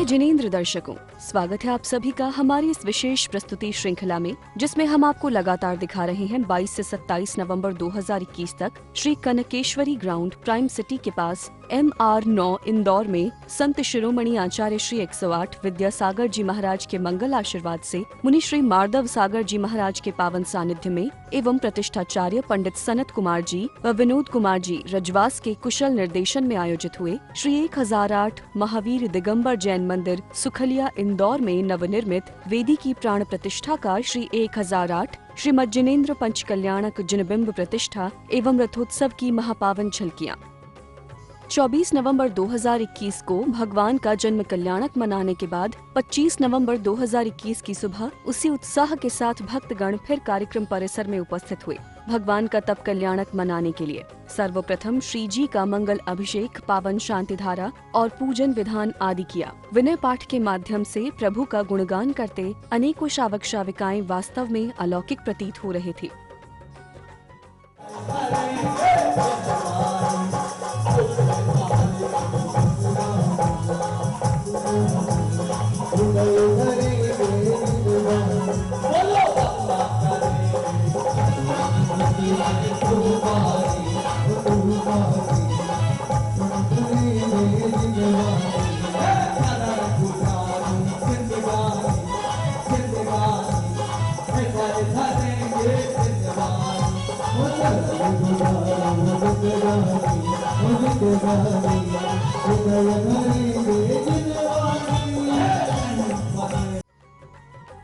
जिनेंद्र दर्शकों, स्वागत है आप सभी का हमारी इस विशेष प्रस्तुति श्रृंखला में, जिसमें हम आपको लगातार दिखा रहे हैं 22 से 27 नवंबर 2021 तक Shri Kankeshwari ground prime city के पास MR9 इंदौर में संत शिरोमणि आचार्य श्री 108 विद्यासागर जी महाराज के मंगल आशीर्वाद से मुनि श्री माधव सागर जी महाराज के पावन सानिध्य में एवं प्रतिष्ठाचार्य पंडित सनत कुमार जी व विनोद कुमार जी रजवास के कुशल निर्देशन में आयोजित हुए श्री 1008 महावीर दिगंबर जैन मंदिर सुखलिया इंदौर में नवनिर्मित वेदी की प्राण प्रतिष्ठा का श्री 1008 श्रीमद जिनेंद्र पंच कल्याणक जिनबिंब प्रतिष्ठा एवं रथोत्सव की महापावन झलकियां। 24 नवंबर 2021 को भगवान का जन्म कल्याणक मनाने के बाद 25 नवंबर 2021 की सुबह उसी उत्साह के साथ भक्तगण फिर कार्यक्रम परिसर में उपस्थित हुए भगवान का तप कल्याणक मनाने के लिए। सर्वप्रथम श्री जी का मंगल अभिषेक, पावन शांति धारा और पूजन विधान आदि किया। विनय पाठ के माध्यम से प्रभु का गुणगान करते अनेकों शावक शाविकाएं वास्तव में अलौकिक प्रतीत हो रहे थे।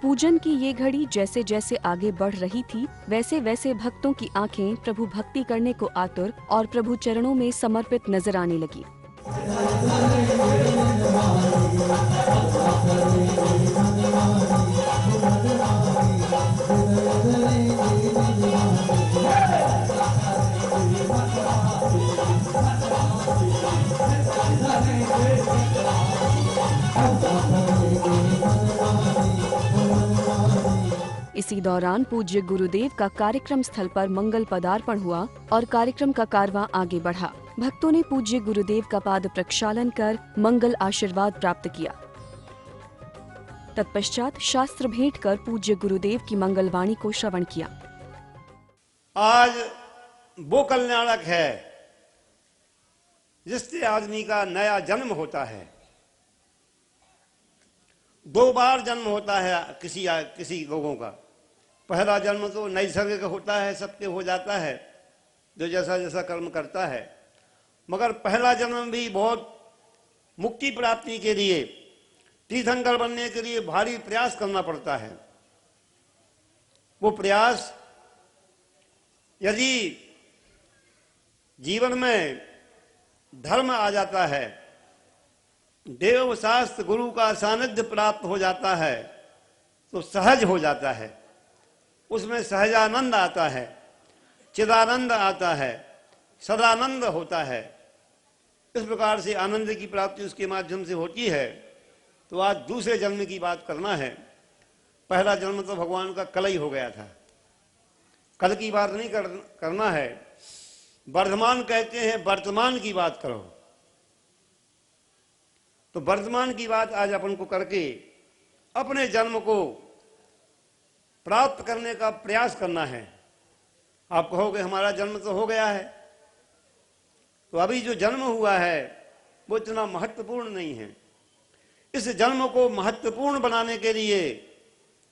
पूजन की ये घड़ी जैसे जैसे आगे बढ़ रही थी, वैसे वैसे भक्तों की आंखें प्रभु भक्ति करने को आतुर और प्रभु चरणों में समर्पित नजर आने लगी। इसी दौरान पूज्य गुरुदेव का कार्यक्रम स्थल पर मंगल पदार्पण हुआ और कार्यक्रम का कारवां आगे बढ़ा। भक्तों ने पूज्य गुरुदेव का पाद प्रक्षालन कर मंगल आशीर्वाद प्राप्त किया। तत्पश्चात शास्त्र भेंट कर पूज्य गुरुदेव की मंगलवाणी को श्रवण किया। आज वो कल्याणक है जिससे आदमी का नया जन्म होता है। 2 बार जन्म होता है किसी लोगों का। पहला जन्म तो नैसर्गिक होता है, सबके हो जाता है जो जैसा जैसा कर्म करता है, मगर पहला जन्म भी बहुत मुक्ति प्राप्ति के लिए, तीर्थंकर बनने के लिए भारी प्रयास करना पड़ता है। वो प्रयास यदि जीवन में धर्म आ जाता है, देव शास्त्र गुरु का सानिध्य प्राप्त हो जाता है, तो सहज हो जाता है। उसमें सहजानंद आता है, चिदानंद आता है, सदानंद होता है। इस प्रकार से आनंद की प्राप्ति उसके माध्यम से होती है। तो आज दूसरे जन्म की बात करना है। पहला जन्म तो भगवान का कल ही हो गया था, कल की बात नहीं करना है। वर्धमान कहते हैं, वर्तमान की बात करो। तो वर्तमान की बात आज अपन को करके अपने जन्म को प्राप्त करने का प्रयास करना है। आप कहोगे हमारा जन्म तो हो गया है, तो अभी जो जन्म हुआ है वो इतना महत्वपूर्ण नहीं है। इस जन्म को महत्वपूर्ण बनाने के लिए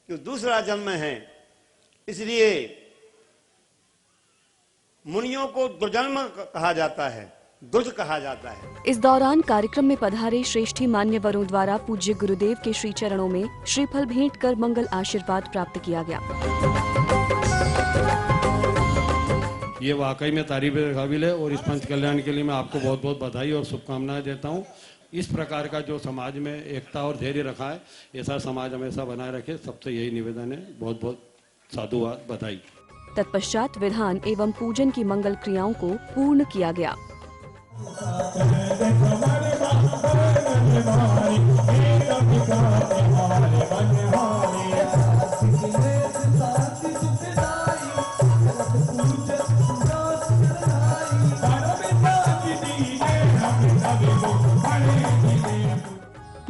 जो दूसरा जन्म है, इसलिए मुनियों को दुर्जन्म कहा जाता है, दुज कहा जाता है। इस दौरान कार्यक्रम में पधारे श्रेष्ठी मान्यवरों द्वारा पूज्य गुरुदेव के श्री चरणों में श्रीफल भेंट कर मंगल आशीर्वाद प्राप्त किया गया। ये वाकई में तारीफ काबिल है और इस पंच कल्याण के लिए मैं आपको बहुत बहुत बधाई और शुभकामनाएं देता हूँ। इस प्रकार का जो समाज में एकता और धैर्य रखा है, ऐसा समाज हमेशा बनाए रखे, सबसे यही निवेदन है। बहुत बहुत साधुवाद, बधाई। तत्पश्चात विधान एवं पूजन की मंगल क्रियाओं को पूर्ण किया गया।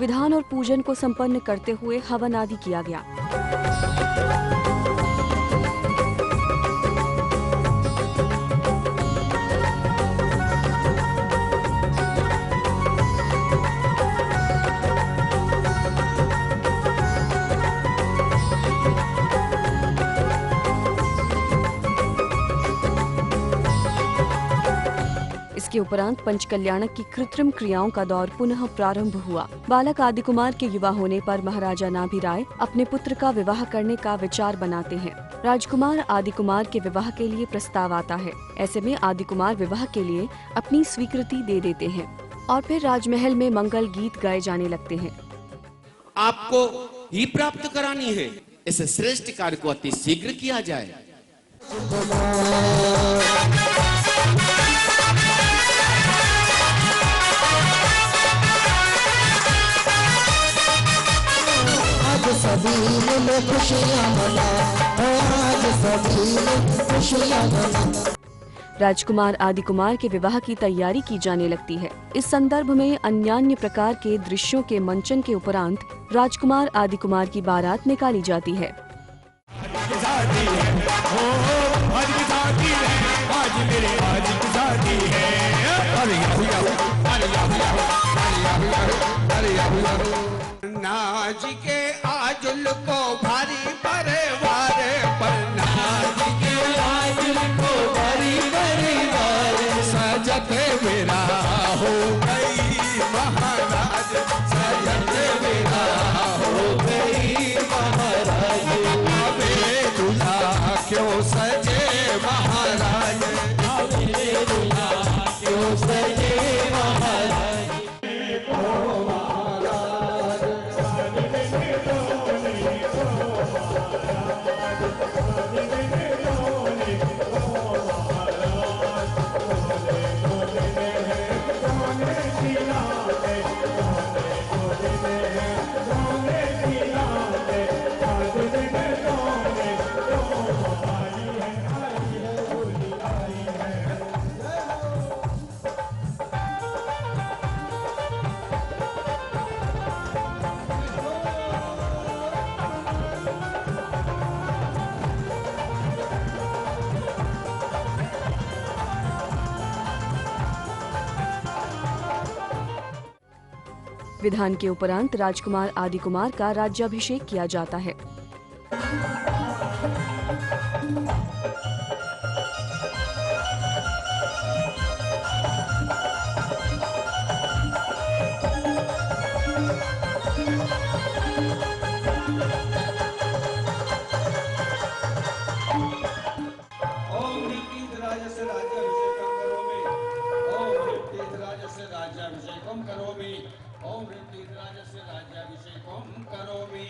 विधान और पूजन को संपन्न करते हुए हवन आदि किया गया। इसके उपरांत पंचकल्याणक की कृत्रिम क्रियाओं का दौर पुनः प्रारंभ हुआ। बालक आदि कुमार के युवा होने पर महाराजा नाभिराय अपने पुत्र का विवाह करने का विचार बनाते हैं। राजकुमार आदि कुमार के विवाह के लिए प्रस्ताव आता है। ऐसे में आदि कुमार विवाह के लिए अपनी स्वीकृति दे देते हैं और फिर राजमहल में मंगल गीत गाए जाने लगते हैं। आपको ही प्राप्त करानी है, इस श्रेष्ठ कार्य को अति शीघ्र किया जाए। सभी मिले खुशियां मनाओ, आज सभी मिले खुशियां मनाओ। राजकुमार आदि कुमार के विवाह की तैयारी की जाने लगती है। इस संदर्भ में अन्यान्य प्रकार के दृश्यों के मंचन के उपरांत राजकुमार आदि कुमार की बारात निकाली जाती है। नाज के आजुल को भारी परिवार पर, नाज के आजुल को भारी परिवार, सजत मेरा हो गई महाराज, सजत मेरा हो गई महाराज। अबे दूल्हा क्यों सजे महाराज, अबे दूल्हा क्यों सजे महाराज। विधान के उपरांत राजकुमार आदि कुमार का राज्याभिषेक किया जाता है। ओम ऋतीराजस्य राज्याभिषेकं करोमि, ओम ऋतीराजस्य राज्याभिषेकं करोमि।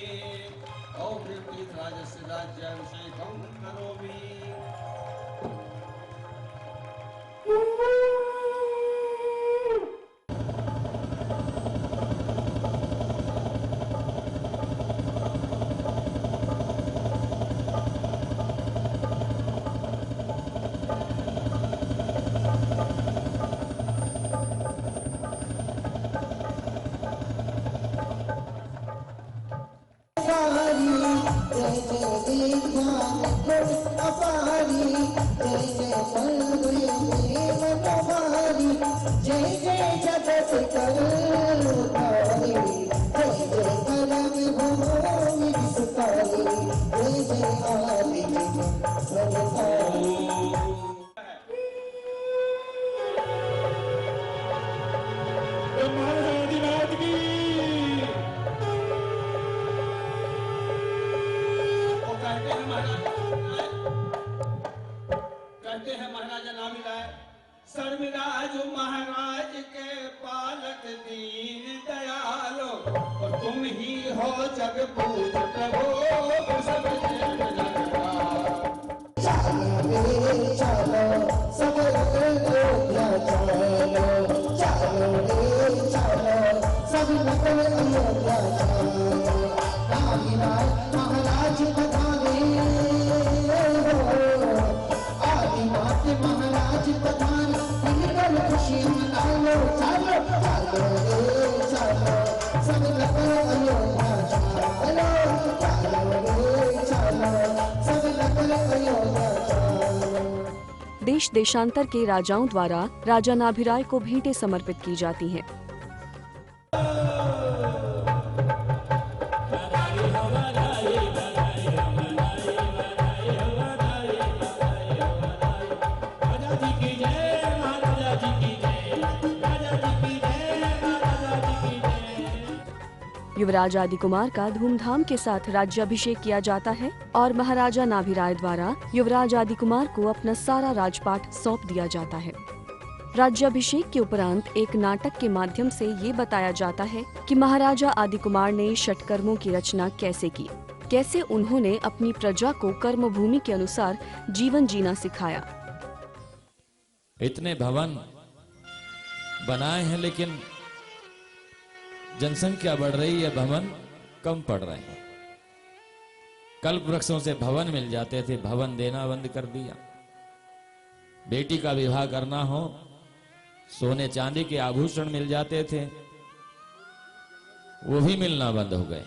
कहते हैं महाराजा नाभिराय, सर्वराज महाराज के पालक दीन दयालो, और तुम ही हो जग पूज प्रभु सब चलो रे चलो सब अयोध्या चलो, चलो रे चलो सब अयोध्या चलो। नाभिराय महाराज पधारे, महाराज पधारे, मिलकर खुशी मना लो, चलो चलो रे चलो सब सकल अयोध्या चालो। देश देशांतर के राजाओं द्वारा राजा नाभिराय को भेंटें समर्पित की जाती हैं। युवराज आदि कुमार का धूमधाम के साथ राज्याभिषेक किया जाता है और महाराजा नाभिराय द्वारा युवराज आदि कुमार को अपना सारा राजपाट सौंप दिया जाता है। राज्याभिषेक के उपरांत एक नाटक के माध्यम से ये बताया जाता है कि महाराजा आदि कुमार ने षटकर्मों की रचना कैसे की, कैसे उन्होंने अपनी प्रजा को कर्मभूमि के अनुसार जीवन जीना सिखाया। इतने भवन बनाए हैं लेकिन जनसंख्या बढ़ रही है, भवन कम पड़ रहे हैं। कल्प वृक्षों से भवन मिल जाते थे, भवन देना बंद कर दिया। बेटी का विवाह करना हो, सोने चांदी के आभूषण मिल जाते थे, वो भी मिलना बंद हो गए।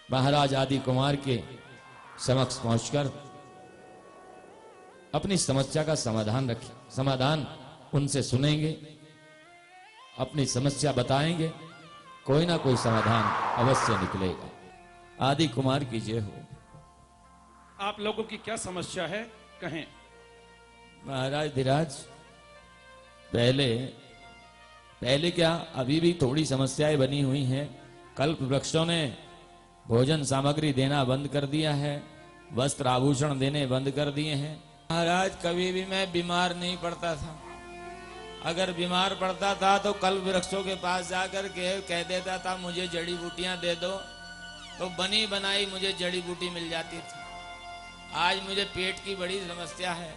महाराज आदि कुमार के समक्ष पहुंचकर अपनी समस्या का समाधान रखिए, समाधान उनसे सुनेंगे, अपनी समस्या बताएंगे, कोई ना कोई समाधान अवश्य निकलेगा। आदि कुमार की जय हो। आप लोगों की क्या समस्या है, कहें। महाराज धीराज, पहले क्या, अभी भी थोड़ी समस्याएं बनी हुई हैं। कल्प वृक्षों ने भोजन सामग्री देना बंद कर दिया है, वस्त्र आभूषण देने बंद कर दिए हैं। महाराज, कभी भी मैं बीमार नहीं पड़ता था। अगर बीमार पड़ता था तो कल्प वृक्षों के पास जाकर के कह देता था मुझे जड़ी बूटियां दे दो, तो बनी बनाई मुझे जड़ी बूटी मिल जाती थी। आज मुझे पेट की बड़ी समस्या है,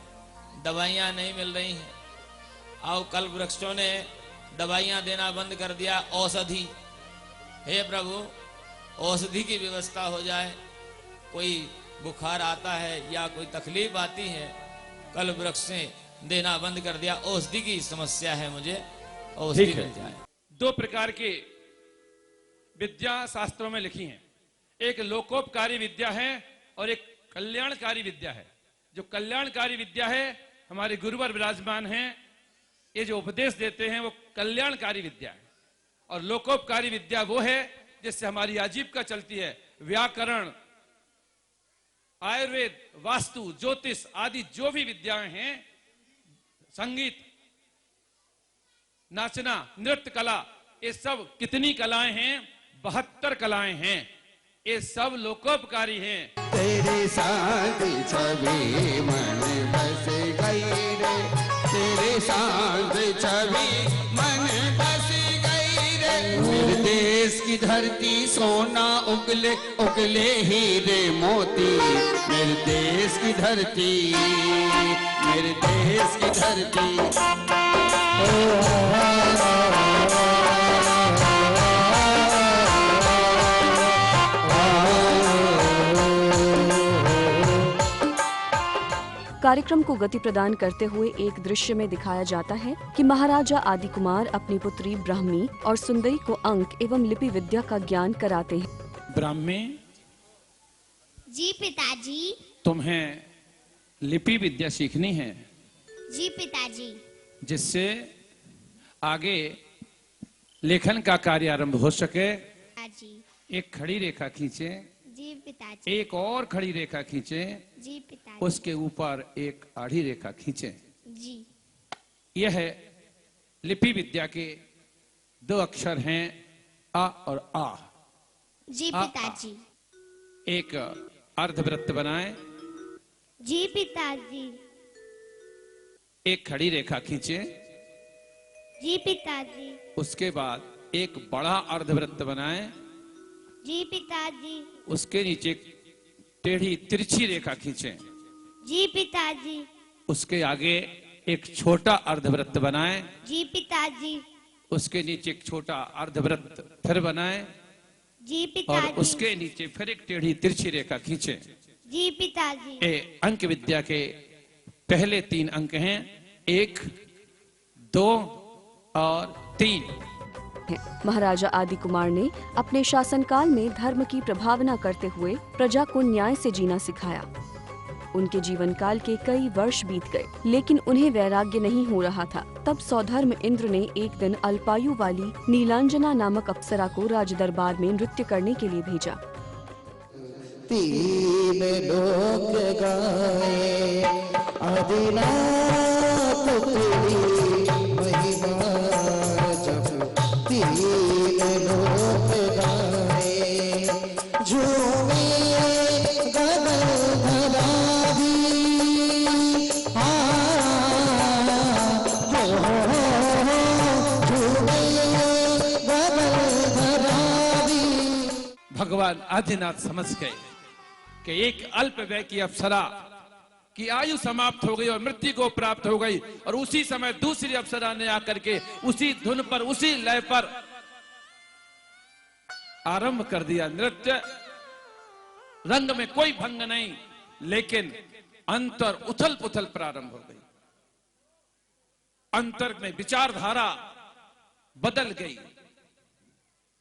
दवाइयां नहीं मिल रही हैं। और कल्प वृक्षों ने दवाइयां देना बंद कर दिया, औषधि। हे प्रभु, औषधि की व्यवस्था हो जाए। कोई बुखार आता है या कोई तकलीफ आती है, कल्प वृक्ष से देना बंद कर दिया। औषधि की समस्या है, मुझे औषधि मिल जाए। दो प्रकार की विद्या शास्त्रों में लिखी हैं, एक लोकोपकारी विद्या है और एक कल्याणकारी विद्या है। जो कल्याणकारी विद्या है, हमारे गुरुवर विराजमान हैं, ये जो उपदेश देते हैं वो कल्याणकारी विद्या है। और लोकोपकारी विद्या वो है जिससे हमारी आजीविका चलती है। व्याकरण, आयुर्वेद, वास्तु, ज्योतिष आदि जो भी विद्याएं हैं, संगीत, नाचना, नृत्य कला, ये सब कितनी कलाएं हैं? 72 कलाएं हैं। ये सब लोकोपकारी हैं। तेरे साथ छवि मन बस गई रे, तेरे साथ छवि मन बस गई रे। मेरे देश की धरती सोना उगले उगले हीरे मोती, मेरे देश की धरती, मेरे देश की धरती। कार्यक्रम को गति प्रदान करते हुए एक दृश्य में दिखाया जाता है कि महाराजा आदि कुमार अपनी पुत्री ब्राह्मी और सुंदरी को अंक एवं लिपि विद्या का ज्ञान कराते हैं। ब्राह्मी जी पिताजी। तुम्हें लिपि विद्या सीखनी है? जी पिताजी। जिससे आगे लेखन का कार्य आरंभ हो सके। जी। एक खड़ी रेखा खींचे। जी पिताजी। एक और खड़ी रेखा खींचे। जी पिताजी। उसके ऊपर एक आड़ी रेखा खींचे। जी। यह है लिपि विद्या के 2 अक्षर हैं, अ और आ। जी पिताजी। एक अर्धवृत्त बनाएं। जी पिताजी। एक खड़ी रेखा खींचे। जी पिताजी। उसके बाद एक बड़ा अर्धवृत्त बनाएं। जी पिताजी। उसके नीचे टेढ़ी तिरछी रेखा खींचें। जी पिताजी। उसके आगे एक छोटा अर्धवृत्त बनाएं। जी पिताजी। उसके नीचे एक छोटा अर्धवृत्त फिर बनाएं। जी पिताजी। और उसके नीचे फिर एक टेढ़ी तिरछी रेखा खींचें। जी पिताजी। ये अंक विद्या के पहले 3 अंक हैं, 1, 2 और 3। महाराजा आदि कुमार ने अपने शासनकाल में धर्म की प्रभावना करते हुए प्रजा को न्याय से जीना सिखाया। उनके जीवन काल के कई वर्ष बीत गए, लेकिन उन्हें वैराग्य नहीं हो रहा था। तब सौधर्म इंद्र ने एक दिन अल्पायु वाली नीलांजना नामक अप्सरा को राज दरबार में नृत्य करने के लिए भेजा। तीन लोक गाए आदिनाथ तेरी महिमा, जब तीन लोक गाए झूमे गगनधराधि, झूमे गगनधराधि। भगवान आदिनाथ समझ गए कि एक अल्प व्यय की अप्सरा की आयु समाप्त हो गई और मृत्यु को प्राप्त हो गई, और उसी समय दूसरी अप्सरा ने आकर के उसी धुन पर, उसी लय पर आरंभ कर दिया नृत्य। रंग में कोई भंग नहीं, लेकिन अंतर उथल पुथल प्रारंभ हो गई। अंतर में विचारधारा बदल गई,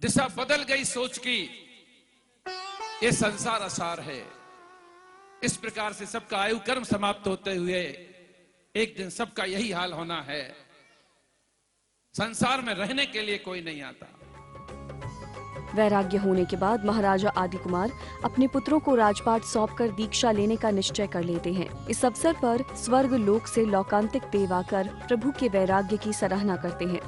दिशा बदल गई सोच की। ये संसार असार है। इस प्रकार से सबका आयु कर्म समाप्त होते हुए एक दिन सबका यही हाल होना है। संसार में रहने के लिए कोई नहीं आता। वैराग्य होने के बाद महाराजा आदि कुमार अपने पुत्रों को राजपाट सौंपकर दीक्षा लेने का निश्चय कर लेते हैं। इस अवसर पर स्वर्ग लोक से लौकांतिक देव आकर प्रभु के वैराग्य की सराहना करते हैं।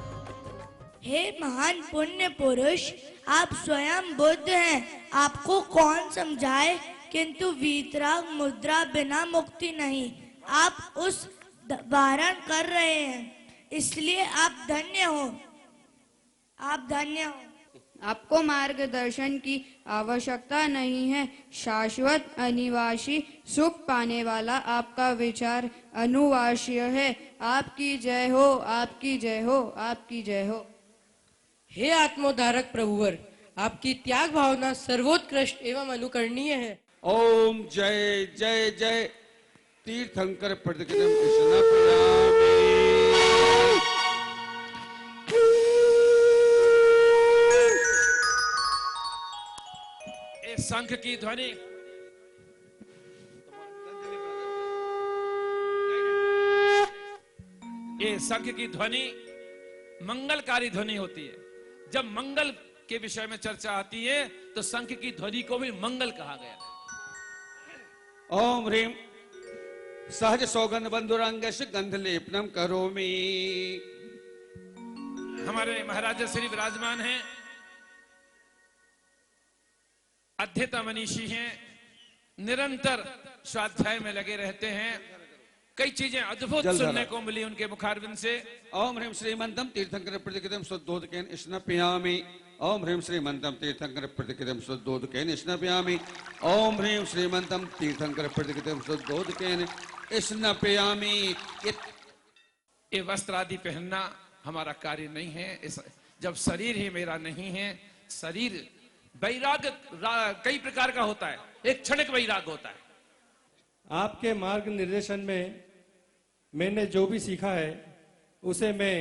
हे महान पुण्य पुरुष, आप स्वयं बुद्ध हैं, आपको कौन समझाए, किंतु वीतराग मुद्रा बिना मुक्ति नहीं, आप उस धारण कर रहे हैं, इसलिए आप धन्य हो, आप धन्य हो। आपको मार्गदर्शन की आवश्यकता नहीं है। शाश्वत अनिवासी सुख पाने वाला आपका विचार अनुवाश्य है। आपकी जय हो, आपकी जय हो, आपकी जय हो। हे आत्मोद्धारक प्रभुवर, आपकी त्याग भावना सर्वोत्कृष्ट एवं अनुकरणीय है। ओम जय जय जय तीर्थंकर प्रतिकृतम कृष्ण प्रणामी। शंख की ध्वनि ये शंख की ध्वनि मंगलकारी ध्वनि होती है। जब मंगल के विषय में चर्चा आती है तो शंख की ध्वनि को भी मंगल कहा गया है। ओम ह्रीम सहज सौगंध बंधुरंग गंध लेपनम करोमि। हमारे महाराजा श्री विराजमान हैं, अध्येता मनीषी हैं, निरंतर स्वाध्याय में लगे रहते हैं। कई चीजें अद्भुत सुनने को मिली उनके मुखारविंद से। ओम ह्रीम श्रीमंतम तीर्थंकर प्रतिकृतम शुद्धोदकेन स्नपयामि। ओम ह्रीम श्रीमंतम तीर्थंकर प्रतिकृतम शुद्धोदकेन स्नपयामि। ओम ह्रीम श्रीमंतम तीर्थंकर प्रतिकृतम शुद्धोदकेन स्नपयामि। ये वस्त्र आदि पहनना हमारा कार्य नहीं है। जब शरीर ही मेरा नहीं है, शरीर वैराग कई प्रकार का होता है, एक क्षणिक वैराग होता है। आपके मार्ग निर्देशन में मैंने जो भी सीखा है उसे मैं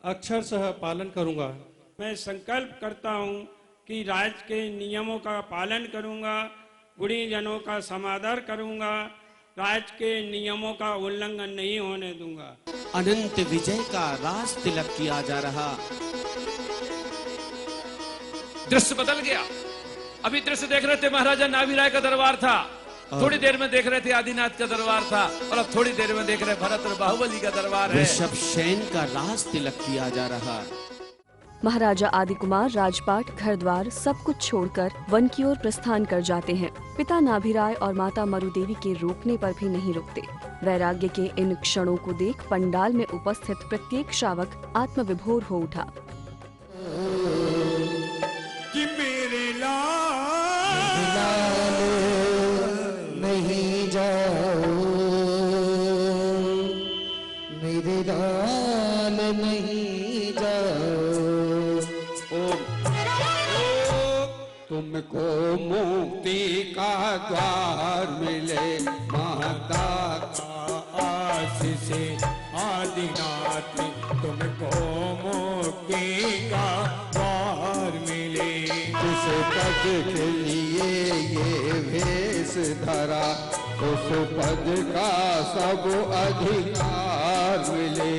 अक्षरशः पालन करूंगा। मैं संकल्प करता हूं कि राज के नियमों का पालन करूंगा, गुणीजनों का समादर करूंगा, राज के नियमों का उल्लंघन नहीं होने दूंगा। अनंत विजय का राज तिलक किया जा रहा। दृश्य बदल गया। अभी दृश्य देख रहे थे महाराजा नाभिराय का दरबार था, थोड़ी देर में देख रहे थे आदिनाथ का दरबार था, और अब थोड़ी देर में देख रहे भरत और बाहुबली का दरबार है। ऋषभ शयन का राज तिलक किया जा रहा। महाराजा आदि कुमार राजपाट, घर द्वार सब कुछ छोड़कर वन की ओर प्रस्थान कर जाते हैं। पिता नाभिराय और माता मरुदेवी के रोकने पर भी नहीं रुकते। वैराग्य के इन क्षणों को देख पंडाल में उपस्थित प्रत्येक श्रावक आत्मविभोर हो उठा। कि मेरे लाल नहीं जाओ, मेरे लाल नहीं जाओ। तुमको मुक्ति का द्वार मिले माता का आशीष आदिनाथ, तुमको मुक्ति का द्वार मिले। जिस पद के लिए ये भेष धरा, उस पद का सब अधिकार मिले।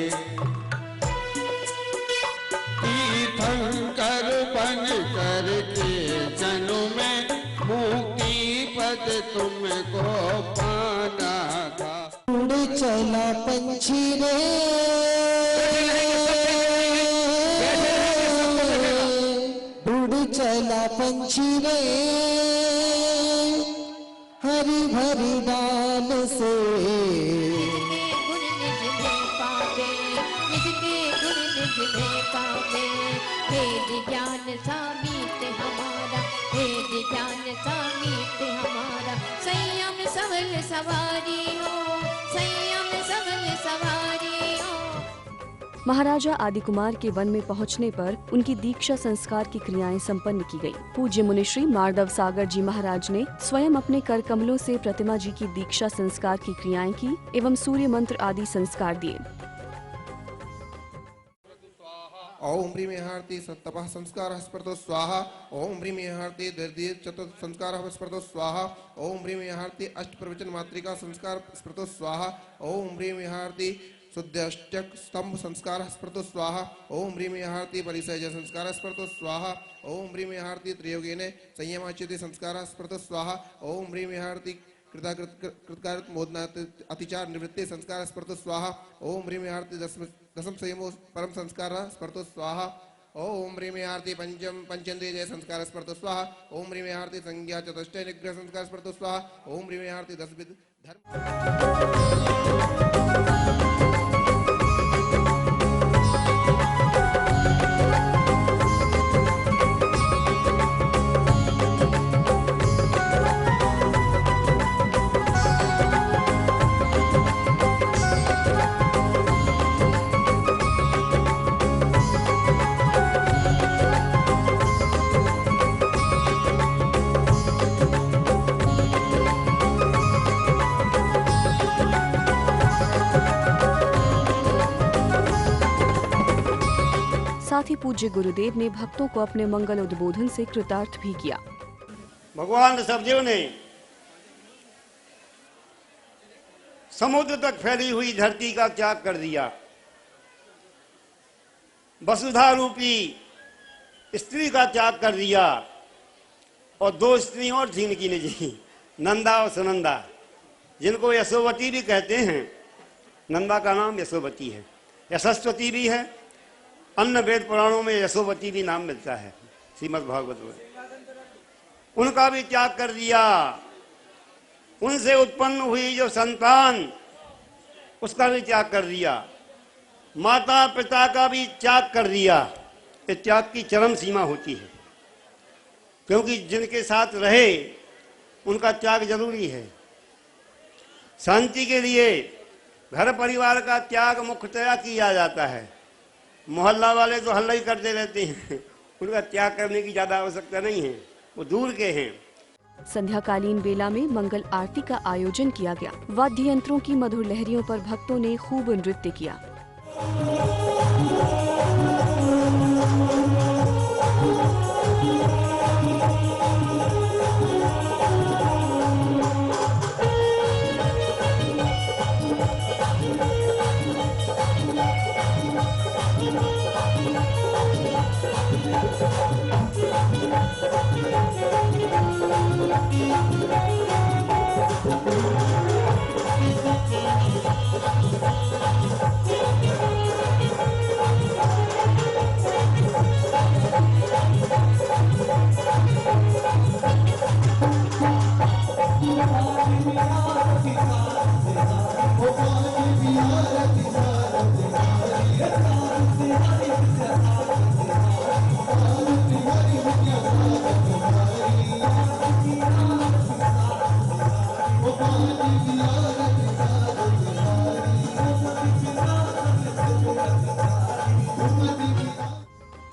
तीर्थंकर बन करके जन्म में मुक्ति पद तुमको पाना था। उड़ चला पंछी रे, उड़ चला पंछी रे, हरी भरी डाल से। गुण निज में पावे, निजके गुण निज में पावे। वेद ज्ञान सामीत हमारा, वेद ज्ञान सामीत हमारा। संयम सबल सवारी हो, संयम सबल सवारी हो। महाराजा आदिकुमार के वन में पहुंचने पर उनकी दीक्षा संस्कार की क्रियाएं संपन्न की गई। पूज्य मुनिश्री माधव सागर जी महाराज ने स्वयं अपने कर कमलों से प्रतिमा जी की दीक्षा संस्कार की क्रियाएं की एवं सूर्य मंत्र आदि संस्कार दिए। ओम ह्रीं हारती तपः संस्कार स्पर्तो स्वाहा। ओम ह्रीं हारती दर्दीर चतुर्थ संस्कार स्पर्तो स्वाहा। ओम ह्रीं हारती अष्ट प्रवचन मातृका संस्कार स्पर्तो स्वाहा। ओम ह्रीं हारती शुद्धाष्टक स्तंभ संस्कार स्पर्तो स्वाहा। ओम ह्रीं हारती परिसय संस्कार स्पर्तो स्वाहा। ओम ह्रीं हारती त्रियोगेन संयमाच्युति संस्कार स्पर्तो स्वाहा। ओम ह्रीं हारती कृतकृत मोदना अतिचार निवृत्ति संस्कार स्पर्तो स्वाहा। ओम ह्रीं हारती दसम संयमो परम संस्कार स्पर्तो स्वाहा। ओम ह्रीं हारती पंचेन्द्रिय संस्कार स्पर्तो स्वाहा। ओम ह्रीं हारती संज्ञा चतुष्टय निग्रह संस्कार स्पर्तो स्वाहा। ओम ह्रीं हारती 10 विध साथ ही पूज्य गुरुदेव ने भक्तों को अपने मंगल उद्बोधन से कृतार्थ भी किया। भगवान ऋषभदेव ने समुद्र तक फैली हुई धरती का त्याग कर दिया। वसुधा रूपी स्त्री का त्याग कर दिया और 2 स्त्रियों और थी इनकी निजी, नंदा और सुनंदा, जिनको यशोवती भी कहते हैं। नंदा का नाम यशोवती है, यशस्वती भी है। अन्य वेद पुराणों में यशोवती भी नाम मिलता है, श्रीमद् भागवत में। उनका भी त्याग कर दिया। उनसे उत्पन्न हुई जो संतान, उसका भी त्याग कर दिया। माता पिता का भी त्याग कर दिया। ये त्याग की चरम सीमा होती है, क्योंकि जिनके साथ रहे उनका त्याग जरूरी है। शांति के लिए घर परिवार का त्याग मुख्यतया किया जाता है। मोहल्ला वाले तो हल्ला ही करते रहते हैं, उनका त्याग करने की ज्यादा आवश्यकता नहीं है, वो दूर के हैं। संध्याकालीन बेला में मंगल आरती का आयोजन किया गया। वाद्य यंत्रों की मधुर लहरियों पर भक्तों ने खूब नृत्य किया।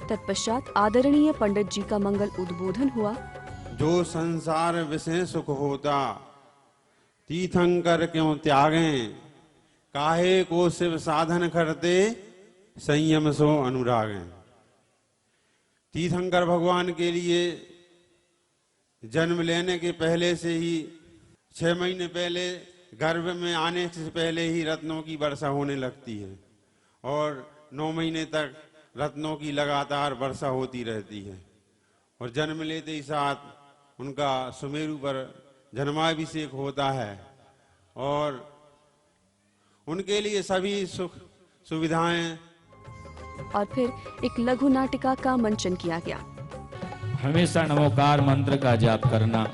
तत्पश्चात आदरणीय पंडित जी का मंगल उद्बोधन हुआ। जो संसार विषय सुख होता, तीर्थंकर क्यों त्यागें, काहे को शिव साधन करते, संयम सो अनुरागें। तीर्थंकर भगवान के लिए जन्म लेने के पहले से ही 6 महीने पहले गर्भ में आने से पहले ही रत्नों की वर्षा होने लगती है और 9 महीने तक रत्नों की लगातार वर्षा होती रहती है और जन्म लेते ही साथ उनका सुमेरु पर जन्माभिषेक होता है और उनके लिए सभी सुख सुविधाएं। और फिर एक लघु नाटिका का मंचन किया गया। हमेशा नमोकार मंत्र का जाप करना,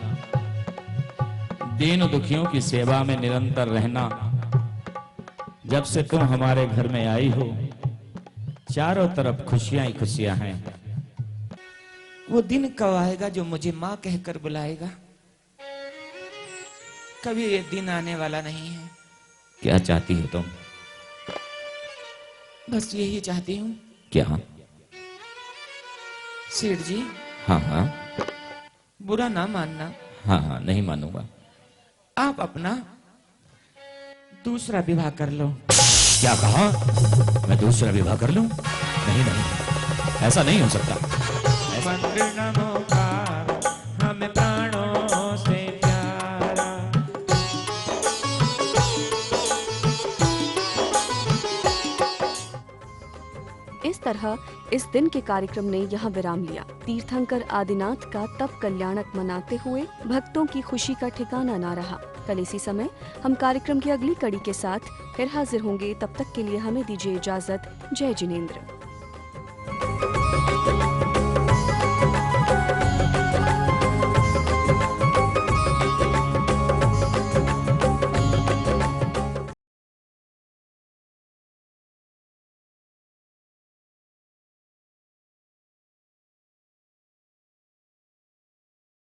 दीन दुखियों की सेवा में निरंतर रहना। जब से तुम हमारे घर में आई हो, चारों तरफ खुशियां ही खुशियां हैं। वो दिन कब आएगा जो मुझे माँ कहकर बुलाएगा? कभी ये दिन आने वाला नहीं है। क्या चाहती हो तुम? बस यही चाहती हूँ। क्या? सेठ जी, हाँ हाँ बुरा ना मानना। हाँ हाँ, नहीं मानूंगा। आप अपना दूसरा विवाह कर लो। क्या कहा? मैं दूसरा विवाह कर लूं? नहीं नहीं, ऐसा नहीं हो सकता। मंत्र नमोकार हमें प्राणों से प्यारा। इस तरह इस दिन के कार्यक्रम ने यहाँ विराम लिया। तीर्थंकर आदिनाथ का तप कल्याणक मनाते हुए भक्तों की खुशी का ठिकाना ना रहा। कल इसी समय हम कार्यक्रम की अगली कड़ी के साथ फिर हाजिर होंगे। तब तक के लिए हमें दीजिए इजाजत। जय जिनेंद्र।